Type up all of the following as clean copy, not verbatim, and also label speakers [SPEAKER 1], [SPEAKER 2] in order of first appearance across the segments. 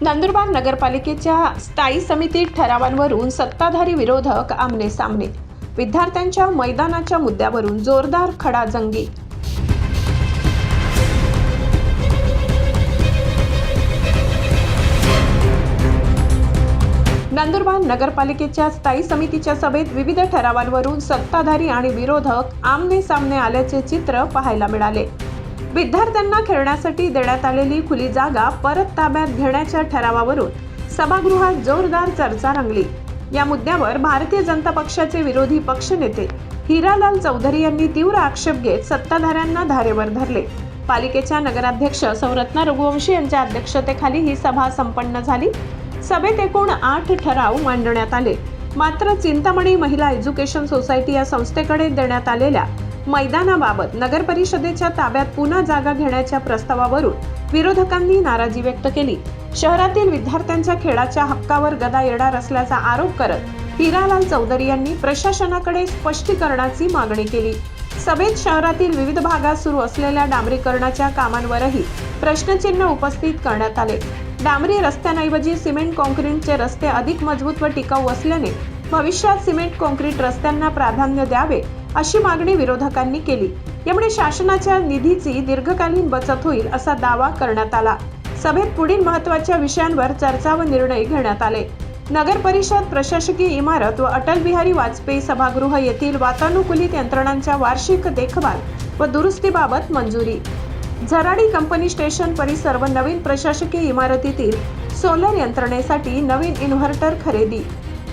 [SPEAKER 1] नंदुरबार नगरपालिकेच्या स्थायी समिती ठरावांवरून सत्ताधारी विरोधक आमने सामने. विद्यार्थ्यांच्या मैदानाच्या मुद्द्यावरून जोरदार खडाजंगी. नंदुरबार नगरपालिकेच्या स्थायी समितीच्या सभेत विविध ठरावांवरून सत्ताधारी आणि विरोधक आमने सामने आल्याचे चित्र पाहायला मिळाले. विद्यार्थ्यांना खेळण्यासाठी देण्यात आलेली खुली जागा परत ताब्यात घेण्याच्या ठरावावरून सभागृहात जोरदार चर्चा रंगली. या मुद्द्यावर भारतीय जनता पक्षाचे विरोधी पक्षनेते हिरालाल चौधरी यांनी तीव्र आक्षेप घेत सत्ताधाऱ्यांना धारेवर धरले. पालिकेच्या नगराध्यक्ष रत्ना रघुवंशी यांच्या अध्यक्षतेखाली ही सभा संपन्न झाली. सभेत एकूण 8 ठराव मांडण्यात आले. मात्र चिंतामणी महिला एज्युकेशन सोसायटी या संस्थेकडे देण्यात आलेल्या मैदानाबाबत नगर परिषदेच्या ताब्यात पुन्हा जागा घेण्याच्या प्रस्तावावरून विरोधकांनी नाराजी व्यक्त केली. शहरातील विद्यार्थ्यांच्या खेळाच्या हक्कावर गदा येणार असल्याचा आरोप करत हिरालाल चौधरी यांनी प्रशासनाकडे स्पष्टीकरणाची मागणी केली. सभेत शहरातील विविध भागात सुरू असलेल्या डांबरीकरणाच्या कामांवरही प्रश्नचिन्ह उपस्थित करण्यात आले. डांबरी रस्त्यांऐवजी सिमेंट कॉन्क्रीटचे रस्ते अधिक मजबूत व टिकाऊ असल्याने भविष्यात सिमेंट कॉन्क्रीट रस्त्यांना प्राधान्य द्यावे अशी मागणी विरोधकांनी केली. यामुळे शासनाच्या निधीची दीर्घकालीन बचत होईल असा दावा करण्यात आला. सभेत पुढील महत्त्वाच्या विषयांवर चर्चा व निर्णय घेण्यात आले. नगर परिषद, प्रशासकीय इमारत व अटल बिहारी वाजपेयी सभागृह येथील वातानुकूलित यंत्रणांच्या वार्षिक देखभाल व दुरुस्तीबाबत मंजुरी. झराडी कंपनी स्टेशन परिसर व नवीन प्रशासकीय इमारतीतील सोलर यंत्रणेसाठी नवीन इन्व्हर्टर खरेदी.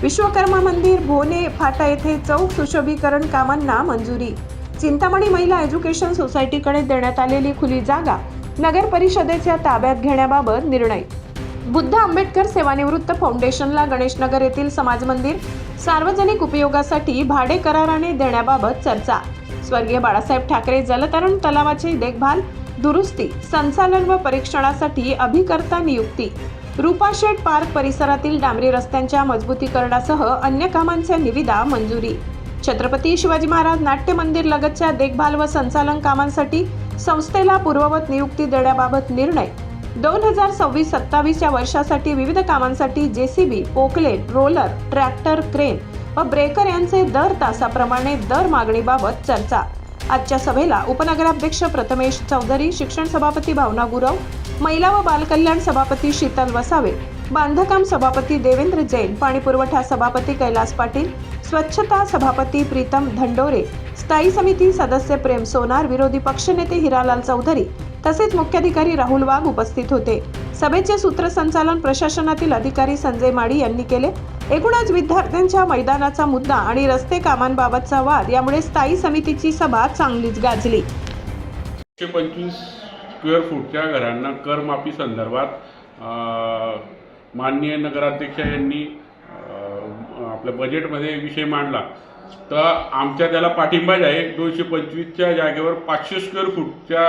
[SPEAKER 1] विश्वकर्मा मंदिर, भोने फाटा येथे चौक सुशोभीकरण कामांना मंजुरी. चिंतामणी महिला एज्युकेशन सोसायटीकडे देण्यात आलेली खुली जागा नगर परिषदेच्या ताब्यात घेण्याबाबत निर्णय. बुद्ध आंबेडकर सेवानिवृत्त फाउंडेशनला गणेशनगर येथील समाज मंदिर सार्वजनिक उपयोगासाठी भाडे कराराने देण्याबाबत चर्चा. स्वर्गीय बाळासाहेब ठाकरे जलतरण तलावाची देखभाल, दुरुस्ती, संचालन व परीक्षणासाठी अभिकर्ता नियुक्ती. रूपाशेठ पार्क परिसरातील डांबरी रस्त्यांच्या मजबूतीकरणासह अन्य कामांच्या निविदा मंजुरी. छत्रपती शिवाजी महाराज नाट्य मंदिर लगतच्या देखभाल व संचालन कामांसाठी संस्थेला पूर्ववत नियुक्ती देण्याबाबत निर्णय. 2026-27 या वर्षासाठी विविध कामांसाठी JCB, Poclain, roller, tractor, crane व ब्रेकर यांचे दर तासाप्रमाणे दर मागणीबाबत चर्चा. आजच्या सभेला उपनगराध्यक्ष प्रथमेश चौधरी, शिक्षण सभापती भावना गुरव, महिला व बालकल्याण सभापती शीतल वसावे, बांधकाम सभापती देवेंद्र जैन, पाणीपुरवठा सभापती कैलास पाटील, स्वच्छता सभापती प्रीतम धंडोरे, स्थायी समिती सदस्य प्रेम सोनार, विरोधी पक्षनेते हिरालाल चौधरी तसेच मुख्याधिकारी राहुल वाघ उपस्थित होते. सभेचे सूत्रसंचालन प्रशासनातील अधिकारी संजय माडी यांनी केले. एकूणच विद्यार्थ्यांच्या मैदानाचा मुद्दा आणि रस्ते कामांबाबतचा वाद यामुळे स्थायी समितीची सभा चांगलीच गाजली.
[SPEAKER 2] 125 स्क्वेअर फूटच्या घरांना करमाफी संदर्भात माननीय नगराध्यक्ष यांनी आपल्या बजेटमध्ये विषय मांडला. तर आमच्या त्याला पाठिंबाच आहे. 225च्या जागेवर 500 स्क्वेअर फूटच्या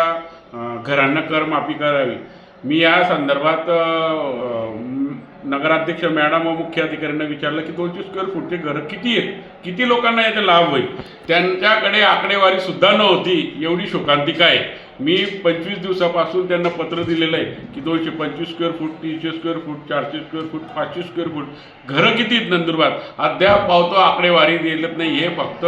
[SPEAKER 2] घरांना करमाफी करावी. मी या संदर्भात नगराध्यक्ष मॅडम व मुख्य अधिकाऱ्यांना विचारलं की 200 स्क्वेअर फूटचे घरं किती आहेत, किती लोकांना याचा लाभ होईल. त्यांच्याकडे आकडेवारी सुद्धा नव्हती. एवढी शोकांतिका आहे. मी 25 दिवसापासून त्यांना पत्र दिलेलं आहे की 225 square foot, 300 square foot, 400 square foot, 500 square foot घरं किती आहेत नंदुरबार. अद्याप पावतो आकडेवारी दिलेत नाही. हे फक्त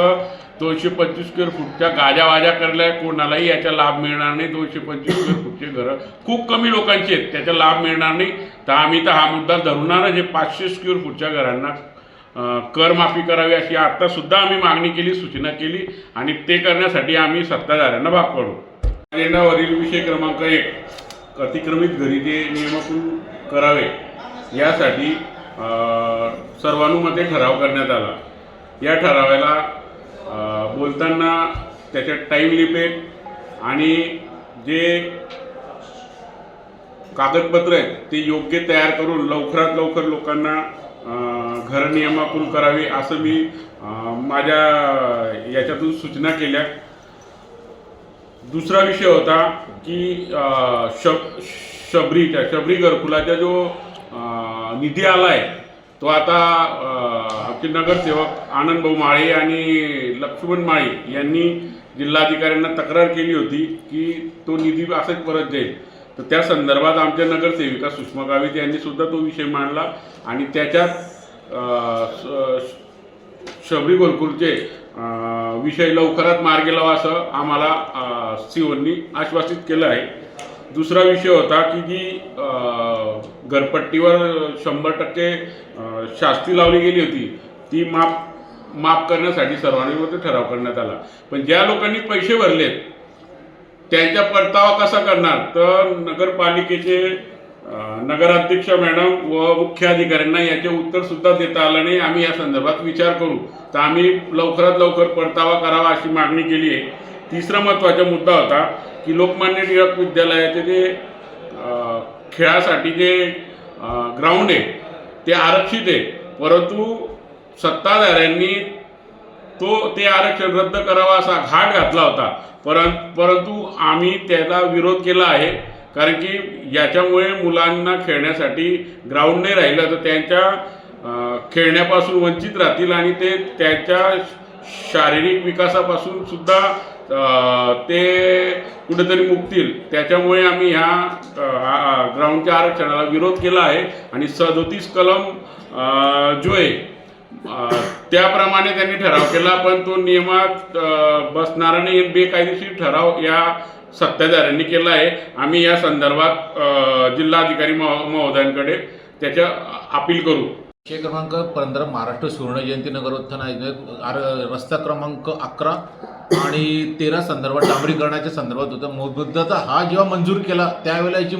[SPEAKER 2] 225 स्क्वेअर फूटच्या गाजावाजा करल्या कोणालाही याचा लाभ मिळणार नाही. 225 स्क्वेअर फूटचे घरं खूप कमी लोकांची आहेत, त्याचा लाभ मिळणार नाही. तर आम्ही तर हा मुद्दा धरूनच हे 500 स्क्वेअर फूटच्या घरांना करमाफी करावी अशी आत्तासुद्धा आम्ही मागणी केली, सूचना केली आणि ते करण्यासाठी आम्ही सत्ताधाऱ्यांना भाग पाडू. अजेंडावरील विषय क्रमांक 1 अतिक्रमित घरे नियमानुसार करावे यासाठी सर्वानुमते ठराव करण्यात आला. या ठरावाला बोलताना त्याच्यात टाईम लिमिट आणि जे कागदपत्र आहेत ते योग्य तयार करून लवकरात लवकर लोकांना घर नियमानुसार करावे असं मी माझ्या याच्यातून सूचना केल्या. दुसरा विषय होता की शबरी घरकुलाचा जो निधी आला आहे तो आता आमचे नगरसेवक आनंद भाऊ माळे आणि लक्ष्मण माळे यांनी जिल्हाधिकाऱ्यांना तक्रार केली होती की तो निधी असंच परत जाईल. तर त्या संदर्भात आमच्या नगरसेविका सुषमा गावित यांनी सुद्धा तो विषय मांडला आणि त्याच्यात शबरी गोलकूरचे विषय लवकरात मार्गी लावा असं आम्हाला सीओनी आश्वासित केलं आहे. दुसरा विषय होता की जी घरपट्टीवर 100% शास्ती लावली गेली होती ती माफ करण्यासाठी सर्वानुमते ठराव करण्यात आला. पण ज्या लोकांनी पैसे भरलेत त्यांचा परतावा कसा करणार, तर नगरपालिकेचे नगराध्यक्ष मॅडम व मुख्य अधिकाऱ्यांना याचे उत्तर सुद्धा देता आलं नाही. आम्ही या संदर्भात विचार करू, तर आम्ही लवकरात लवकर परतावा करावा अशी मागणी केली आहे. तिसरा महत्त्वाचा मुद्दा होता की लोकमान्य टिळक विद्यालयाचे जे खेळासाठी जे ग्राउंड आहे ते आरक्षित आहे, परंतु सत्ताधाऱ्यांनी ते आरक्षण रद्द करावा असा घाट घातला होता. परंतु आम्ही त्याला विरोध केला आहे, कारण की याच्यामुळे मुलांना खेळण्यासाठी ग्राउंड नाही राहिलं तर त्यांच्या खेळण्यापासून वंचित राहतील आणि ते त्यांच्या शारीरिक विकासापासून सुद्धा ते कुठेतरी मुकतील. त्याच्यामुळे आम्ही ह्या ग्राउंडच्या आरक्षणाला विरोध केला आहे आणि 37 कलम जो आहे त्याप्रमाणे त्यांनी ठराव केला, पण तो नियमात बसणारा नाही. बेकायदेशीर ठराव या सत्ताधाऱ्यांनी केला आहे. आम्ही या संदर्भात जिल्हाधिकारी महोदयांकडे त्याच्या अपील करू.
[SPEAKER 3] विषय क्रमांक 15 महाराष्ट्र सुवर्ण जयंती नगरोत्थान रस्ता क्रमांक 11 आणि 13 संदर्भात डांबरीकरणाच्या संदर्भात होतं. मुद्दा हा जेव्हा मंजूर केला त्यावेळेला याची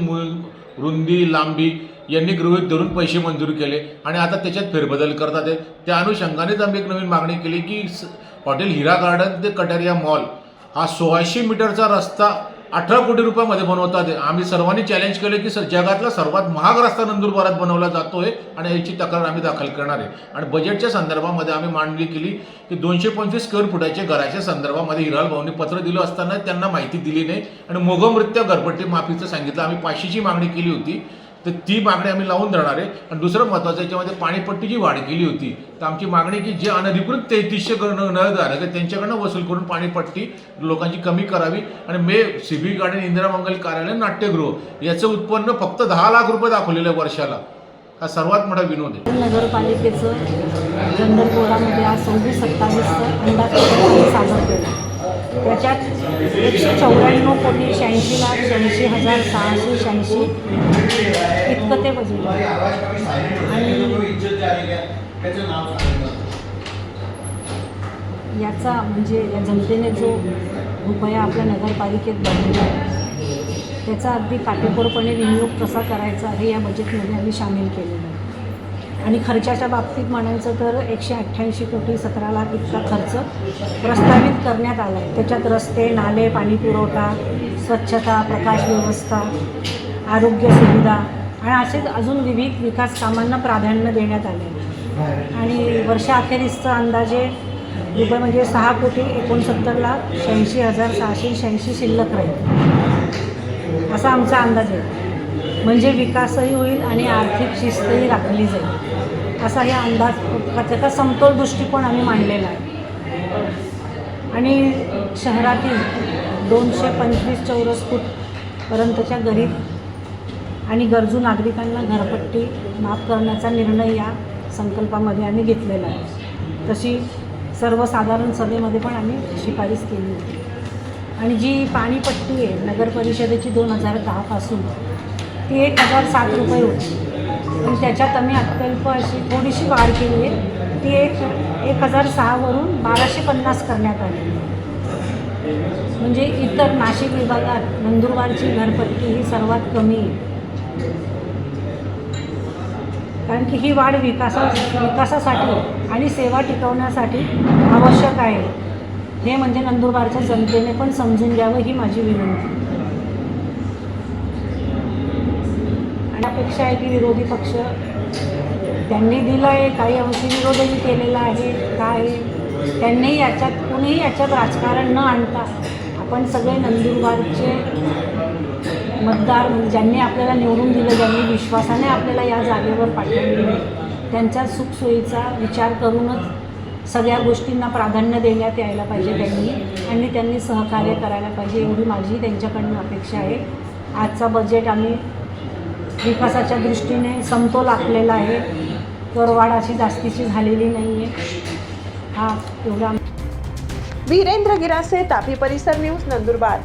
[SPEAKER 3] रुंदी लांबी यांनी गृहीत धरून पैसे मंजूर केले आणि आता त्याच्यात फेरबदल करतात आहे. त्या अनुषंगानेच आम्ही एक नवीन मागणी केली की हॉटेल हिरा गार्डन ते कटारिया मॉल हा 1600 मीटरचा रस्ता 18 कोटी रुपयामध्ये बनवतात. आम्ही सर्वांनी चॅलेंज केले की जगातला सर्वात महाग रस्ता नंदुरबारात बनवला जातोय आणि याची तक्रार आम्ही दाखल करणार आहे. आणि बजेटच्या संदर्भामध्ये आम्ही मांडणी केली की 225 स्क्वेअर फुटाच्या घराच्या संदर्भामध्ये हिराल भाऊंनी पत्र दिलं असताना त्यांना माहिती दिली नाही आणि मोघमरित्या घरपट्टी माफीचं सांगितलं. आम्ही 500ची मागणी केली होती, तर ती मागणी आम्ही लावून धरणार आहे. आणि दुसरं महत्त्वाचं याच्यामध्ये पाणीपट्टीची वाढ केली होती, तर आमची मागणी की जे अनधिकृत 3300 नळधारक आहेत त्यांच्याकडनं वसूल करून पाणीपट्टी लोकांची कमी करावी. आणि सिव्हिक गार्डन इंदिरा मंगल कार्यालय नाट्यगृह याचं उत्पन्न फक्त 10 लाख रुपये दाखवलेलं आहे वर्षाला. हा सर्वात मोठा विनोद आहे.
[SPEAKER 4] नगरपालिकेचं जनरल बोर्डामध्ये आज 26-27 अंदाजपत्रक सादर केलं. त्याच्यात 194 कोटी 86 लाख 86,686 इतकं ते बजेट आहे. आणि याचा म्हणजे या जनतेने जो रुपया आपल्या नगरपालिकेत भरलेला आहे त्याचा अगदी काटेकोरपणे विनियोग कसा करायचा हे या बजेटमध्ये आम्ही सामील केलेलं आहे. आणि खर्चाच्या बाबतीत म्हणायचं तर 188 कोटी 17 लाख इतका खर्च प्रस्तावित करण्यात आला आहे. त्याच्यात रस्ते, नाले, पाणी पुरवठा, स्वच्छता, प्रकाश व्यवस्था, आरोग्य सुविधा आणि असेच अजून विविध विकास कामांना प्राधान्य देण्यात आले. आणि वर्षाअखेरीसचा अंदाजे रुपये म्हणजे 6 कोटी 69 लाख 86,686 शिल्लक राहील असा आमचा अंदाज आहे. म्हणजे विकासही होईल आणि आर्थिक शिस्तही राखली जाईल असा या अंदाजपत्रकाचा समतोल दृष्टिकोन आम्ही मांडलेला आहे. आणि शहरातील 225 चौरस फूटपर्यंतच्या गरीब आणि गरजू नागरिकांना घरपट्टी माफ करण्याचा निर्णय या संकल्पामध्ये आम्ही घेतलेला आहे. तशी सर्वसाधारण सभेमध्ये पण आम्ही शिफारस केली होती. आणि जी पाणीपट्टी आहे नगर परिषदेची 2010 पासून ती 1007 रुपये होती, पण त्याच्यात आम्ही अत्यल्प अशी थोडीशी वाढ केली आहे. ती 1006 वरून 1250 करण्यात आली. म्हणजे इतर नाशिक विभागात नंदुरबारची घरपट्टी ही सर्वात कमी आहे, कारण की ही वाढ विकासासाठी आणि सेवा टिकवण्यासाठी आवश्यक आहे. हे म्हणजे नंदुरबारच्या जनतेने पण समजून घ्यावं ही माझी विनंती. आणि अपेक्षा आहे की विरोधी पक्ष त्यांनी दिलं आहे, काही अंशी विरोधही केलेला आहे. काय त्यांनी कोणीही याच्यात राजकारण न आणता आपण सगळे नंदुरबारचे मतदार ज्यांनी आपल्याला निवडून दिलं, ज्यांनी विश्वासाने आपल्याला या जागेवर पाठवले, त्यांच्या सुखसोयीचा विचार करूनच सगळ्या गोष्टींना प्राधान्य देण्यात यायला पाहिजे आणि त्यांनी सहकार्य करायला पाहिजे एवढी माझी त्यांच्याकडनं अपेक्षा आहे. आजचा बजेट आम्ही विकासाच्या दृष्टीने समतोल आखलेला आहे. करवाढ अशी जास्तीची झालेली नाही आहे. हा एवढा
[SPEAKER 1] वीरेंद्र गिरासे, तापी परिसर न्यूज, नंदुरबार.